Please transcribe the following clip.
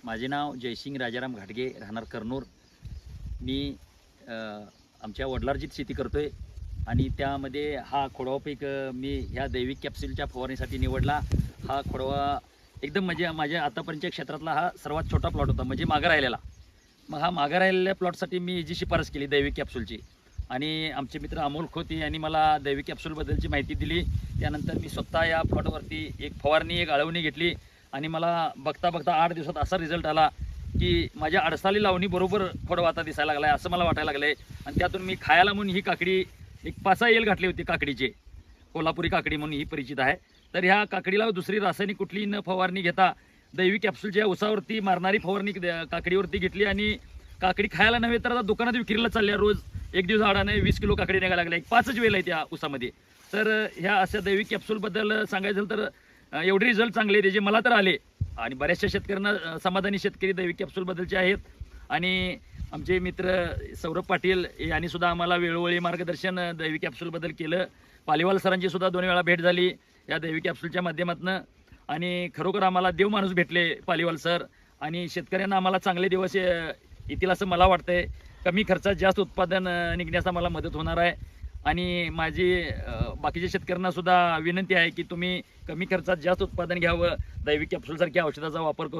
माझे नाव जयसिंग राजाराम घाटगे, राहणार कर्नूर। मी आमच्या वडिलार्जित शेती करतोय आणि त्यामध्ये हा खोडवा पीक मी ह्या दैविक कॅप्सूलच्या फवारणीसाठी निवडला। हा खोडवा एकदम म्हणजे माझ्या आतापर्यंतच्या क्षेत्रातला हा सर्वात छोटा प्लॉट होता, म्हणजे मागं राहिलेला। मग हा मागं राहिलेल्या प्लॉटसाठी मी जी शिफारस केली दैविक कॅप्सूलची, आणि आमचे मित्र अमोल खोत यांनी मला दैविक कॅप्सूलबद्दलची माहिती दिली। त्यानंतर मी स्वतः या प्लॉटवरती एक फवारणी, एक आळवणी घेतली आणि मला बघता बघता 8 दिवसात असा रिझल्ट आला की माझ्या अडसाली लावणी बरोबर खोडवा आता दिसायला लागला आहे असं मला वाटायला लागलं आहे। आणि त्यातून मी खायला म्हणून ही काकडी एक 5-6 येल घातली होती, काकडीचे, कोल्हापुरी काकडी म्हणून ही परिचित आहे। तर ह्या काकडीला दुसरी रासायनिक कुठली न फवारणी घेता दैविक कॅप्सूलच्या उसावरती मारणारी फवारणी काकडीवरती घेतली आणि काकडी खायला नव्हे तर आता दुकानात विक्रीला चालल्या। रोज एक दिवस आडाने 20 किलो काकडी निघायला लागल्या, 5च वेल आहे त्या उसामध्ये। तर ह्या अशा दैविक कॅप्सूलबद्दल सांगायचं झालं तर एवढे रिझल्ट चांगले त्याचे मला तर आले आणि बऱ्याचशा शेतकऱ्यांना, समाधानी शेतकरी दैविक कॅप्सूलबद्दलचे आहेत। आणि आमचे मित्र सौरभ पाटील यांनी सुद्धा आम्हाला वेळोवेळी मार्गदर्शन दैविक कॅप्सूलबद्दल केलं। पालीवाल सरांची सुद्धा 2 वेळा भेट झाली या दैविक कॅप्सूलच्या माध्यमातून आणि खरोखर आम्हाला देव माणूस भेटले पालीवाल सर। आणि शेतकऱ्यांना आम्हाला चांगले दिवस येतील असं मला वाटतंय। कमी खर्चात जास्त उत्पादन निघण्यास आम्हाला मदत होणार आहे। आणि माझी बाकीच्या शेतकऱ्यांना सुद्धा विनंती आहे की तुम्ही कमी खर्चात जास्त उत्पादन घ्यावं, दैविक कॅप्सूलसारख्या औषधाचा वापर करू।